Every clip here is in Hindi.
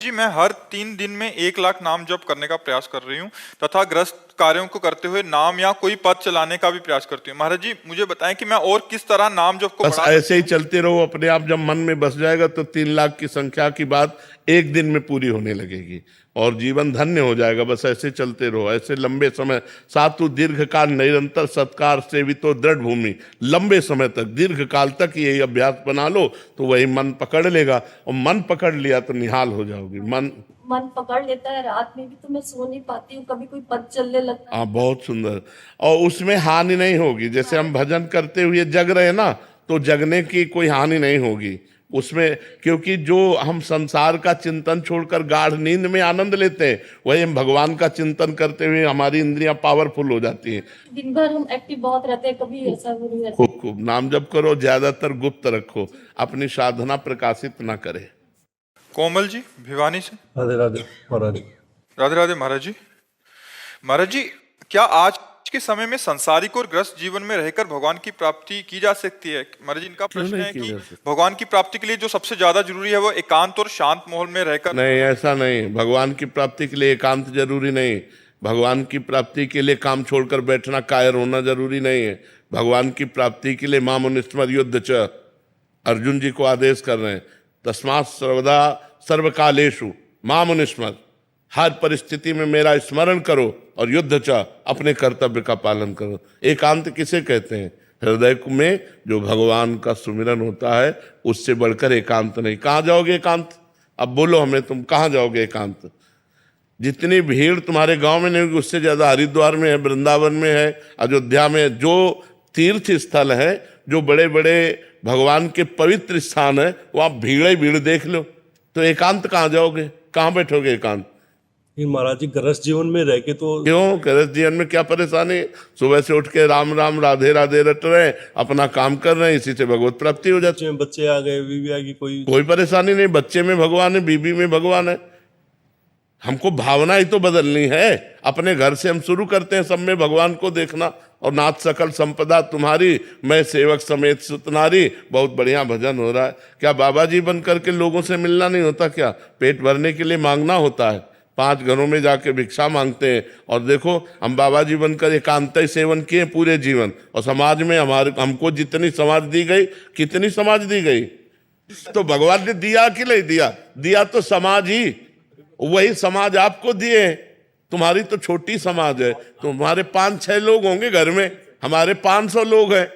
जी, मैं हर 3 दिन में 1 लाख नाम जप करने का प्रयास कर रही हूँ तथा ग्रस्त कार्यों को करते हुए नाम या कोई पद चलाने का भी प्रयास करती हूँ। महाराज जी, मुझे बताएं कि मैं और किस तरह नाम जप को बस बढ़ा ऐसे सकती ही हूँ। चलते रहो, अपने आप जब मन में बस जाएगा तो 3 लाख की संख्या की बात एक दिन में पूरी होने लगेगी और जीवन धन्य हो जाएगा। बस ऐसे चलते रहो, ऐसे लंबे समय सातु दीर्घ काल निरंतर सत्कार सेवितो दृढ़ भूमि, लंबे समय तक दीर्घ काल तक यही अभ्यास बना लो तो वही मन पकड़ लेगा। और मन पकड़ लिया तो निहाल हो जाओगी। मन मन पकड़ लेता है, रात में भी तो मैं सो नहीं पाती हूँ, कभी कोई पद चलने लगता है। हाँ, बहुत सुंदर। और उसमें हानि नहीं होगी। जैसे हम भजन करते हुए जग रहे ना, तो जगने की कोई हानि नहीं होगी उसमें, क्योंकि जो हम संसार का चिंतन छोड़कर गाढ़ नींद में आनंद लेते हैं, वही हम भगवान का चिंतन करते हुए हमारी इंद्रियां पावरफुल हो जाती हैं। दिन भर हम एक्टिव बहुत रहते हैं, कभी ऐसा भी नहीं रहता। खूब खूब नाम जप करो, ज्यादातर गुप्त रखो, अपनी साधना प्रकाशित ना करे। कोमल जी भिवानी से। राधे राधे महाराज। राधे राधे महाराज जी। महाराज जी, क्या आज के समय में संसारिक और ग्रस्त जीवन में रहकर भगवान की प्राप्ति की जा सकती है? महाराज जी, इनका प्रश्न नहीं है की कि जा सकती। भगवान की प्राप्ति के लिए जो सबसे ज्यादा जरूरी है वो एकांत और शांत माहौल में रहकर। नहीं, ऐसा नहीं। भगवान की प्राप्ति के लिए एकांत जरूरी नहीं। भगवान की प्राप्ति के लिए काम छोड़कर बैठना, कायर होना जरूरी नहीं है। भगवान की प्राप्ति के लिए मामुनिस्मर युद्ध च, अर्जुन जी को आदेश कर रहे हैं, तस्मात् सर्वदा सर्वकालेषु मामुनिस्मर, हर परिस्थिति में मेरा स्मरण करो और युद्ध च, अपने कर्तव्य का पालन करो। एकांत किसे कहते हैं? हृदय में जो भगवान का सुमिरन होता है, उससे बढ़कर एकांत नहीं। कहाँ जाओगे एकांत? अब बोलो हमें, तुम कहाँ जाओगे एकांत? जितनी भीड़ तुम्हारे गांव में नहीं होगी, उससे ज्यादा हरिद्वार में है, वृंदावन में है, अयोध्या में, जो तीर्थ स्थल है, जो बड़े बड़े भगवान के पवित्र स्थान है, वहां भीड़ ही भीड़ देख लो। तो एकांत कहाँ जाओगे? कहाँ बैठोगे एकांत? ये महाराज जी गृहस्थ जीवन में रह के तो क्यों? गृहस्थ जीवन में क्या परेशानी? सुबह से उठ के राम राम राधे राधे रट रहे, अपना काम कर रहे हैं, इसी से भगवत प्राप्ति हो जाती है। बच्चे आ गए, बीवी आ गई, कोई परेशानी नहीं। बच्चे में भगवान है, बीबी में भगवान है। हमको भावना ही तो बदलनी है। अपने घर से हम शुरू करते हैं सब में भगवान को देखना। और नाथ सकल संपदा तुम्हारी, मैं सेवक समेत सुतनारी। बहुत बढ़िया भजन हो रहा है। क्या बाबा जी बन करके लोगों से मिलना नहीं होता क्या? पेट भरने के लिए मांगना होता है। 5 घरों में जाके भिक्षा मांगते हैं। और देखो, हम बाबा जी बनकर एकांत सेवन किए पूरे जीवन, और समाज में हमको जितनी समाज दी गई, कितनी समाज दी गई? तो भगवान ने दिया कि नहीं दिया? दिया तो समाज ही, वही समाज आपको दिए। तुम्हारी तो छोटी समाज है, तुम्हारे 5-6 लोग होंगे घर में, हमारे 500 लोग हैं।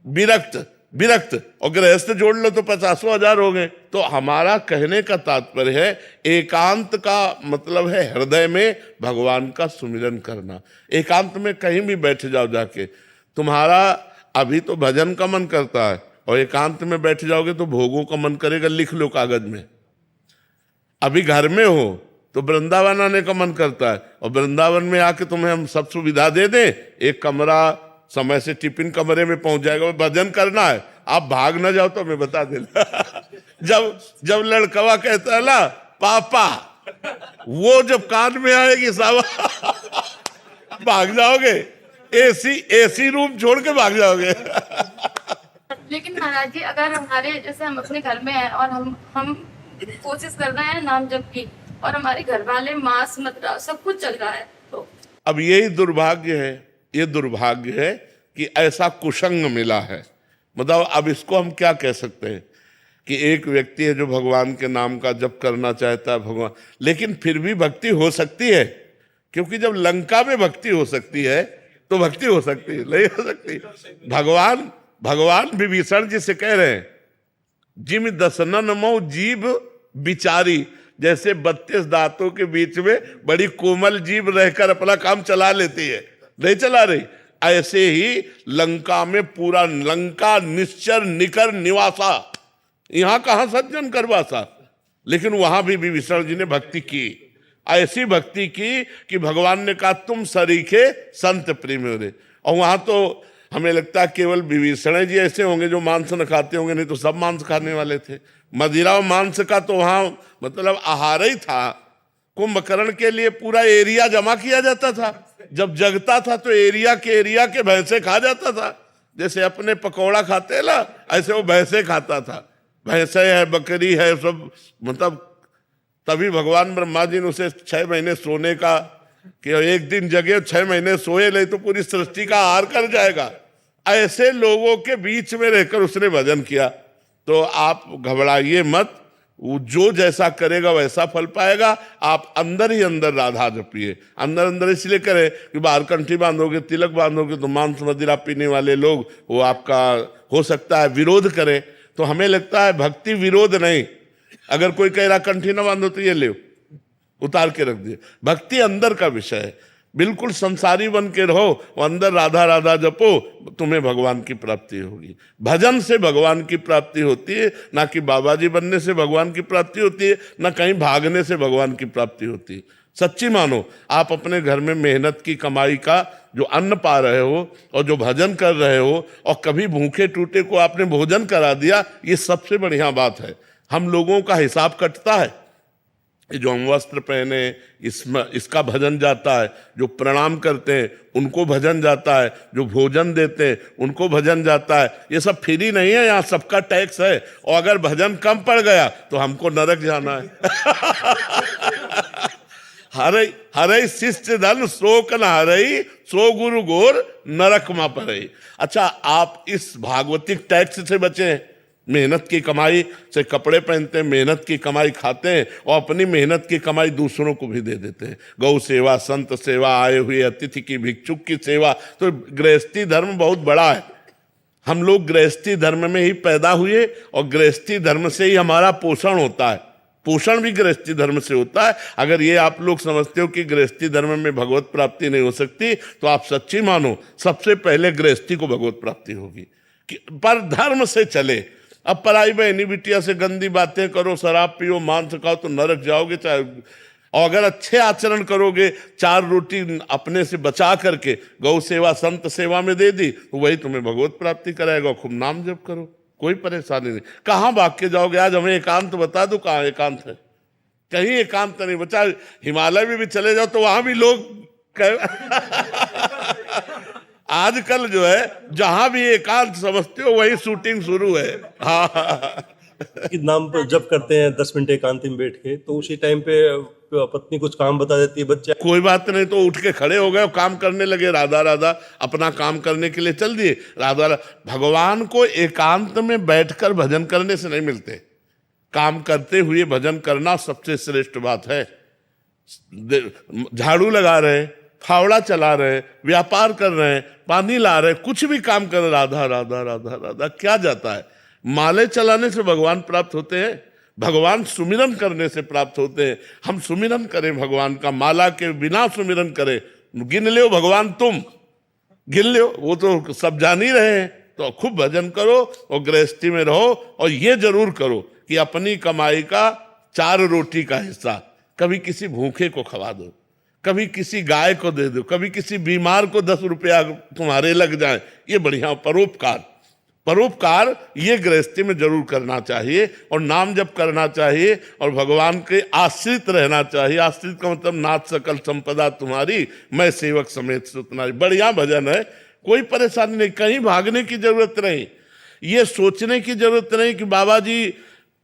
विरक्त विरक्त और गृहस्थ जोड़ लो तो 50,000 हो गए। तो हमारा कहने का तात्पर्य है, एकांत का मतलब है हृदय में भगवान का सुमिरन करना। एकांत में कहीं भी बैठ जाओ जाके, तुम्हारा अभी तो भजन का मन करता है, और एकांत में बैठ जाओगे तो भोगों का मन करेगा। लिख लो कागज में। अभी घर में हो तो वृंदावन आने का मन करता है, और वृंदावन में आके तुम्हें हम सब सुविधा दे दें, एक कमरा समय से टिफिन कमरे में पहुंच जाएगा, भजन करना है, आप भाग ना जाओ तो मैं बता देना। जब लड़कवा कहता है ना पापा, वो जब कान में आएगी सावा, भाग जाओगे। एसी रूम छोड़ के भाग जाओगे। लेकिन महाराज जी, अगर हमारे जैसे हम अपने घर में हैं और हम कोशिश कर रहे हैं नाम जप की, और हमारे घर वाले मांस मदिरा सब कुछ चल रहा है, तो अब यही दुर्भाग्य है। ये दुर्भाग्य है कि ऐसा कुसंग मिला है। मतलब अब इसको हम क्या कह सकते हैं कि एक व्यक्ति है जो भगवान के नाम का जप करना चाहता है, भगवान, लेकिन फिर भी भक्ति हो सकती है। क्योंकि जब लंका में भक्ति हो सकती है तो भक्ति हो सकती है, नहीं हो सकती? भगवान विभीषण जी से कह रहे हैं, जिम दसनन मो जीव बिचारी, जैसे 32 दांतों के बीच में बड़ी कोमल जीभ रहकर अपना काम चला लेती है, नहीं चला रही, ऐसे ही लंका में पूरा लंका निश्चर निकर निवासा। यहां कहां सज्जन करवासा, लेकिन वहां भी विभीषण जी ने भक्ति की। ऐसी भक्ति की कि भगवान ने कहा तुम सरीखे संत प्रेम रे। और वहां तो हमें लगता है केवल विभीषण जी ऐसे होंगे जो मांस न खाते होंगे, नहीं तो सब मांस खाने वाले थे। मदिरा और मांस का तो वहां मतलब आहार ही था। कुंभकर्ण के लिए पूरा एरिया जमा किया जाता था। जब जगता था तो एरिया के भैंसे खा जाता था। जैसे अपने पकौड़ा खाते हैं ना, ऐसे वो भैंसे खाता था। भैंसे है, बकरी है, सब मतलब तभी भगवान ब्रह्मा जी ने उसे 6 महीने सोने का, कि एक दिन जगे 6 महीने सोए ले तो पूरी सृष्टि का आहार कर जाएगा। ऐसे लोगों के बीच में रहकर उसने भजन किया। तो आप घबराइए मत, वो जो जैसा करेगा वैसा फल पाएगा। आप अंदर ही अंदर राधा जपिए, अंदर अंदर इसलिए करें कि बाहर कंठी बांधोगे, तिलक बांधोगे तो मांस मदिरा पीने वाले लोग वो आपका हो सकता है विरोध करें। तो हमें लगता है भक्ति विरोध नहीं। अगर कोई कह रहा कंठी ना बांधो तो ये ले उतार के रख दिए। भक्ति अंदर का विषय है। बिल्कुल संसारी बन के रहो और अंदर राधा राधा जपो, तुम्हें भगवान की प्राप्ति होगी। भजन से भगवान की प्राप्ति होती है, ना कि बाबा जी बनने से भगवान की प्राप्ति होती है, ना कहीं भागने से भगवान की प्राप्ति होती है। सच्ची मानो, आप अपने घर में मेहनत की कमाई का जो अन्न पा रहे हो और जो भजन कर रहे हो और कभी भूखे टूटे को आपने भोजन करा दिया, ये सबसे बढ़िया बात है। हम लोगों का हिसाब कटता है। जो हम वस्त्र पहने इसमें इसका भजन जाता है, जो प्रणाम करते हैं उनको भजन जाता है, जो भोजन देते हैं उनको भजन जाता है। ये सब फ्री नहीं है, यहाँ सबका टैक्स है। और अगर भजन कम पड़ गया तो हमको नरक जाना है। हरई शिष्य धन शोक न हरई, सो गुरु गोर नरक मा परई। अच्छा, आप इस भागवतिक टैक्स से बचे। मेहनत की कमाई से कपड़े पहनते हैं, मेहनत की कमाई खाते हैं और अपनी मेहनत की कमाई दूसरों को भी दे देते हैं। गौ सेवा, संत सेवा, आए हुए अतिथि की, भिक्षुक की सेवा। तो गृहस्थी धर्म बहुत बड़ा है। हम लोग गृहस्थी धर्म में ही पैदा हुए और गृहस्थी धर्म से ही हमारा पोषण होता है। पोषण भी गृहस्थी धर्म से होता है। अगर ये आप लोग समझते हो कि गृहस्थी धर्म में भगवत प्राप्ति नहीं हो सकती, तो आप सच्ची मानो, सबसे पहले गृहस्थी को भगवत प्राप्ति होगी। पर धर्म से चले। अब पराई बहनी बिटिया से गंदी बातें करो, शराब पियो, मांस खाओ तो नरक जाओगे। चाहे और अगर अच्छे आचरण करोगे, 4 रोटी अपने से बचा करके गौ सेवा, संत सेवा में दे दी, तो वही तुम्हें भगवत प्राप्ति कराएगा। खूब नाम जप करो, कोई परेशानी नहीं। कहाँ भाग के जाओगे? आज हमें एकांत बता दो, कहाँ एकांत है? कहीं एकांत नहीं बचा। हिमालय में भी चले जाओ तो वहां भी लोग आजकल जो है जहां भी एकांत समझते हो वही शूटिंग शुरू है। हाँ, कि नाम पर जब करते हैं 10 मिनट एकांत में बैठ के, तो उसी टाइम पे पत्नी कुछ काम बता देती है, बच्चा कोई बात नहीं तो उठ के खड़े हो गए और काम करने लगे। राधा राधा अपना काम करने के लिए चल दिए। राधा भगवान को एकांत में बैठकर भजन करने से नहीं मिलते। काम करते हुए भजन करना सबसे श्रेष्ठ बात है। झाड़ू लगा रहे, फावड़ा चला रहे, व्यापार कर रहे हैं, पानी ला रहे, कुछ भी काम कर रहे, राधा राधा राधा राधा, क्या जाता है? माले चलाने से भगवान प्राप्त होते हैं? भगवान सुमिरन करने से प्राप्त होते हैं। हम सुमिरन करें भगवान का, माला के बिना सुमिरन करें। गिन लो भगवान, तुम गिन लो, वो तो सब जान ही रहे हैं। तो खूब भजन करो और गृहस्थी में रहो। और ये जरूर करो कि अपनी कमाई का 4 रोटी का हिस्सा कभी किसी भूखे को खवा दो, कभी किसी गाय को दे दो, कभी किसी बीमार को 10 रुपया तुम्हारे लग जाए। ये बढ़िया परोपकार। परोपकार ये गृहस्थी में जरूर करना चाहिए और नाम जप करना चाहिए और भगवान के आश्रित रहना चाहिए। आश्रित का मतलब नाथ सकल संपदा तुम्हारी, मैं सेवक समेत सुतनारी। बढ़िया भजन है, कोई परेशानी नहीं, कहीं भागने की जरूरत नहीं, ये सोचने की जरूरत नहीं कि बाबा जी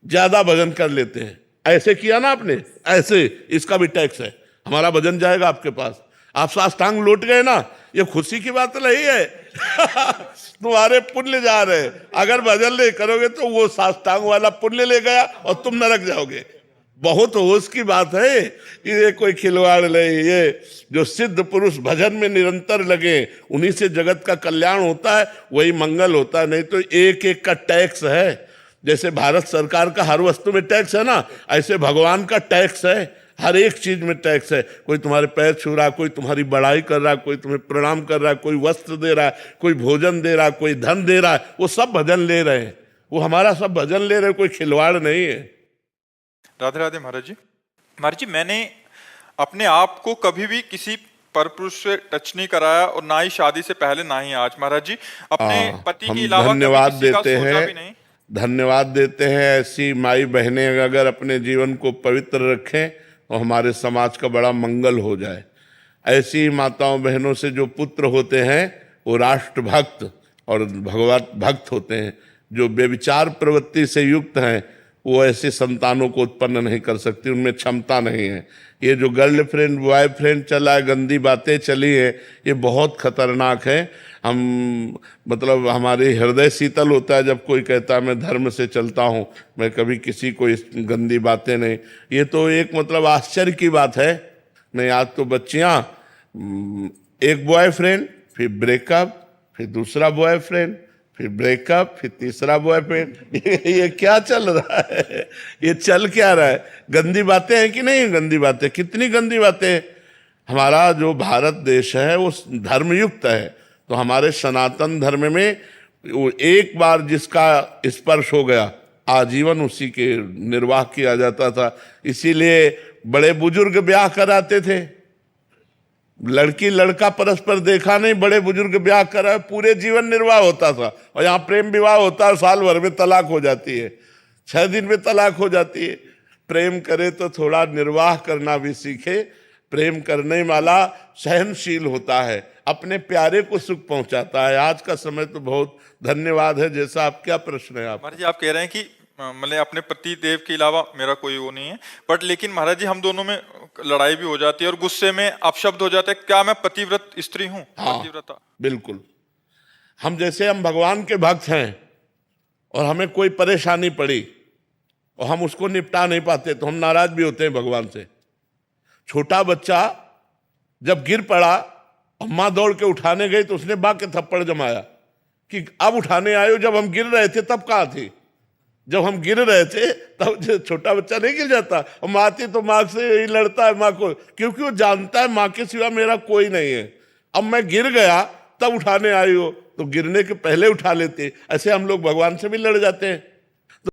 ज्यादा भजन कर लेते हैं। ऐसे किया ना आपने, ऐसे इसका भी टैक्स है, हमारा भजन जाएगा आपके पास। आप साष्टांग लौट गए ना, ये खुशी की बात नहीं है। तुम्हारे पुण्य जा रहे हैं। अगर भजन नहीं करोगे तो वो साष्टांग वाला पुण्य ले गया और तुम नरक जाओगे। बहुत होश की बात है, ये कोई खिलवाड़ नहीं। ये जो सिद्ध पुरुष भजन में निरंतर लगे, उन्हीं से जगत का कल्याण होता है, वही मंगल होता है। नहीं तो एक एक का टैक्स है। जैसे भारत सरकार का हर वस्तु में टैक्स है ना, ऐसे भगवान का टैक्स है। हर एक चीज में टैक्स है। कोई तुम्हारे पैर छू रहा, कोई तुम्हारी बड़ाई कर रहा, कोई तुम्हें प्रणाम कर रहा, कोई वस्त्र दे रहा है, कोई भोजन दे रहा, कोई धन दे रहा है, वो सब भजन ले रहे हैं। वो हमारा सब भजन ले रहे हैं, कोई खिलवाड़ नहीं है। राधे राधे महाराज जी। महाराज जी, मैंने अपने आप को कभी भी किसी परपुरुष से टच नहीं कराया और ना ही शादी से पहले ना ही आज। महाराज जी, अपने पति के अलावा धन्यवाद कभी किसी का देते सोचा हैं, भी नहीं। धन्यवाद देते हैं। ऐसी माई बहनें अगर अपने जीवन को पवित्र रखें और हमारे समाज का बड़ा मंगल हो जाए। ऐसी माताओं बहनों से जो पुत्र होते हैं वो राष्ट्र भक्त और भगवत भक्त होते हैं। जो व्यभिचार प्रवृत्ति से युक्त हैं वो ऐसे संतानों को उत्पन्न नहीं कर सकती, उनमें क्षमता नहीं है। ये जो गर्लफ्रेंड बॉयफ्रेंड चला है, गंदी बातें चली है, ये बहुत खतरनाक है। हम मतलब हमारे हृदय शीतल होता है जब कोई कहता है मैं धर्म से चलता हूँ, मैं कभी किसी को इस गंदी बातें नहीं। ये तो एक मतलब आश्चर्य की बात है। नहीं, आज तो बच्चियाँ एक बॉयफ्रेंड, फिर ब्रेकअप, फिर दूसरा बॉयफ्रेंड, फिर ब्रेकअप, फिर तीसरा बॉयफ्रेंड। ये क्या चल रहा है? ये चल क्या रहा है? गंदी बातें हैं कि नहीं? गंदी बातें, कितनी गंदी बातें। हमारा जो भारत देश है वो धर्मयुक्त है, तो हमारे सनातन धर्म में वो एक बार जिसका स्पर्श हो गया आजीवन उसी के निर्वाह किया जाता था। इसीलिए बड़े बुजुर्ग ब्याह कराते थे। लड़की लड़का परस्पर देखा नहीं, बड़े बुजुर्ग ब्याह करा, पूरे जीवन निर्वाह होता था। और यहाँ प्रेम विवाह होता है, साल भर में तलाक हो जाती है, 6 दिन में तलाक हो जाती है। प्रेम करे तो थोड़ा निर्वाह करना भी सीखे। प्रेम करने वाला सहनशील होता है, अपने प्यारे को सुख पहुंचाता है। आज का समय तो बहुत धन्यवाद है। जैसा आप, क्या प्रश्न है आप? महाराज जी आप कह रहे हैं कि मतलब अपने पति देव के अलावा मेरा कोई वो नहीं है, बट लेकिन महाराज जी हम दोनों में लड़ाई भी हो जाती है और गुस्से में अपशब्द हो जाते हैं, क्या मैं पतिव्रत स्त्री हूँ? हाँ, पतिव्रता। बिल्कुल। हम जैसे हम भगवान के भक्त हैं और हमें कोई परेशानी पड़ी और हम उसको निपटा नहीं पाते तो हम नाराज भी होते हैं भगवान से। छोटा बच्चा जब गिर पड़ा और माँ दौड़ के उठाने गई तो उसने बा के थप्पड़ जमाया कि अब उठाने आए हो, जब हम गिर रहे थे तब कहाँ थी? जब हम गिर रहे थे तब छोटा बच्चा नहीं गिर जाता, और माँ थी तो माँ से ही लड़ता है माँ को, क्योंकि वो जानता है माँ के सिवा मेरा कोई नहीं है। अब मैं गिर गया तब उठाने आई हो, तो गिरने के पहले उठा लेते। ऐसे हम लोग भगवान से भी लड़ जाते हैं।